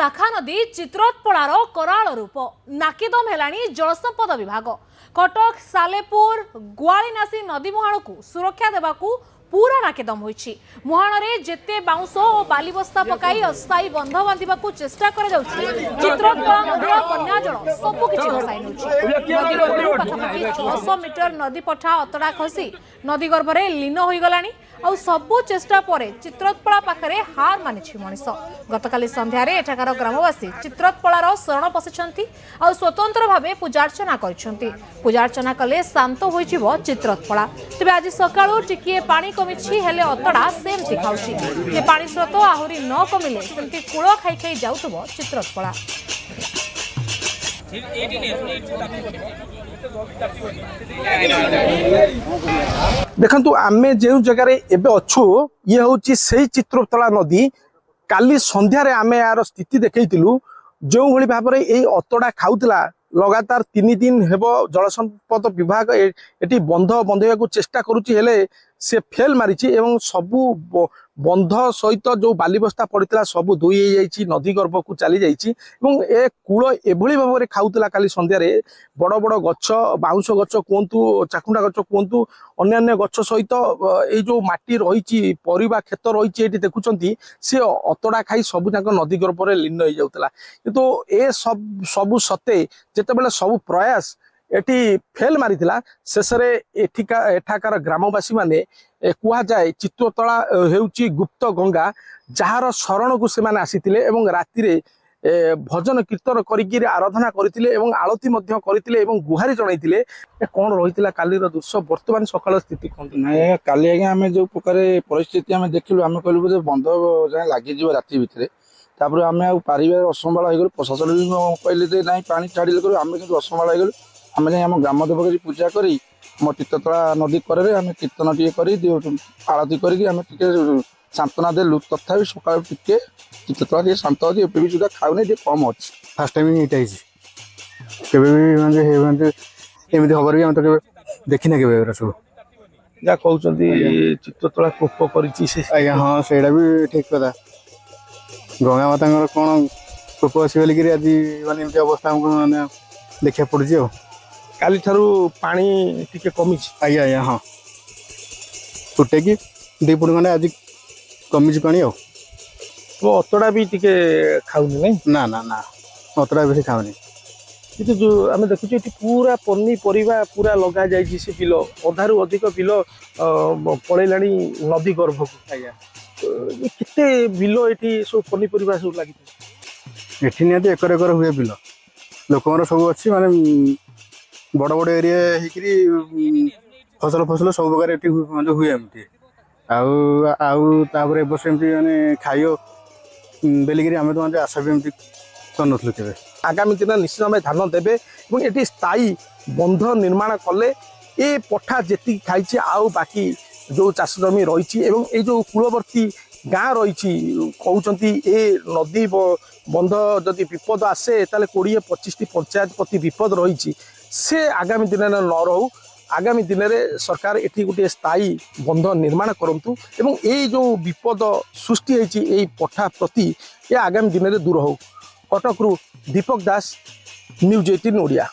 शाखा नदी चित्रोत्पलार कराल रूप नाकेदम हेलाणी जलसंपद विभाग कटक सालेपुर गुआलीनासी नदी मुहाण को सुरक्षा देवाकू पूरा नाकेदम होईछि। मुहाणरे जेते बाउंस और बाली बस्ता पकाई अस्थायी बंध बांधिबाकू चेष्टा करा जाउछि। चित्रोत्पला नदीर बन्या जल सबु किछि भसाई नउछि। नदी गर्भरु पाखापाखि 600 मीटर नदी पठा अतड़ा खसी नदी गर्भरे लीन होई गलानी। आउ सबु चेष्टा परे चित्रोत्पला पाखरे हार मानिछि मनिष। गतकाली संध्यारे एठाकार ग्रामवासी चित्रोत्पलार शरण पसिछंती आउ स्वतंत्र भावे पूजार्चना करिछंती। पूजार्चना कले शांत होइजिवो चित्रोत्पला। तबे आज सकाळु टिकिए पानी कमिछि हेले अतड़ा सेमति खाउछि। जे पानी स्रोत आहुरी न कमिले सेमति कूळ खाई खाई जाउथबो चित्रोत्पला। देखंतु आमे जे जगह एबे अच्छु ये होची सही चित्रोत्पला नदी। काली संध्यारे आमे यार स्थिति देखैतिलु जो भली भाबरे एई अतडा खाउतला लगातार 3 दिन हेबो जल संपद विभाग एटी बंध बंधेबाकू चेष्टा करूची हेले से फेल मारिची एवं सबु बंध सहित जो बालीबस्ता पड़ता सबू धोई जाइए नदी गर्भ को चली जाइए ए कूल एभली भाव में खाऊला काली संध्यारे बड़ बड़ गछ बाउंश गछ कहतु चाकुंडा गछ कहतु अन्य गछ सहित ये जो माटी रही परिबा खेत रही देखुं सी अतड़ा खाई सब जाक नदी गर्भ में लीन हो जाऊला किंतु ए सबू सत्ते जिते सब प्रयास एटी फेल मारिथिला शेष एठाकार ग्रामवासी माने कुहा जाए चित्रोत्पला हेउची गुप्त गंगा जार शरण को से आसीथिले एवं राति रे भजन कीर्तन करिकी आराधना करथिले एवं आळती मध्य करथिले एवं गुहारी जणाइथिले कोन रहिथिला कालीर दृश्य वर्तमान सकाळ स्थिति कोन नै काली आगे आमे जो प्रकार परिस्थिति आमे देखिलु आमे कहलु जे बंध जाय लागि जीव राति भितरे तापर आमे आ पारिबार असंभाळ होई गेल प्रशासन भी कहले जे नाही पानी छाडिले करू आमे किंतु असंभाळ होई गेल आमे जाय हम ग्राम देवक पूजा करी हम चित्रोत्पला नदी करे आमे कीर्तन टिके करी आरती करी आमे टिके सांत्वना देलु तथापि सकाळ टिके चित्रोत्पला टिके शांत होती एपे भी सुधा खाउने जे कम अछि फर्स्ट टाइम इटा हिज केबे भी म्हणजे एमिति खबर भी हम तो देखिना केबे एरा सब जा कहउचंती चित्रोत्पला कोप करिछि से आया हां सेडा भी ठीक कथा गंगा माता कोन कोप अछि बोली कि आज माने एमिति अवस्था हमको माने देखिया पड़छि हो काली थारु पानी टिके कमी आया आया हाँ फुटे कि 2 फुट खंडे आज कमी पानी हो तो अतड़ा भी टिके खाउनी नहीं ना ना ना अतड़ा बेसी खाउनी किंतु जो आम देखुचे पूरा पनीपरिया पूरा लगा जाइए से बिल अधारू अधिक बिल पलैलाणी नदी गर्भ को आया केते बिल ये सब पनीपरिया सब लगी एठी नियति एकर एकर हुए बिल लोकमर सब अच्छी माने बड़ बड़ एरिया हेकरी फसल फसल सब प्रकार एठी हुए एमती आउ बस एमती माने खाइयो बेलिकरी आमे तो आशा भी एमती करनथलु केबे आगामी दिन निश्चित भाव ध्यान देवे और ये स्थायी बंध निर्माण कले ए पठा जी खाई आउ बाकी जो चाष जमी रही ये जो कूलवर्ती गाँ रही कहते ए नदी बंध जदि विपद आसे ताले 20-25 पंचायत प्रति विपद रही से आगामी दिन न रहू आगामी दिन में सरकार एटी गोटे स्थायी बंध निर्माण करंतु एवं ये जो विपद सृष्टि होती पठा प्रति ये आगामी दिन में दूर हो। कटकरू दीपक दास न्यूज 18 ओडिया।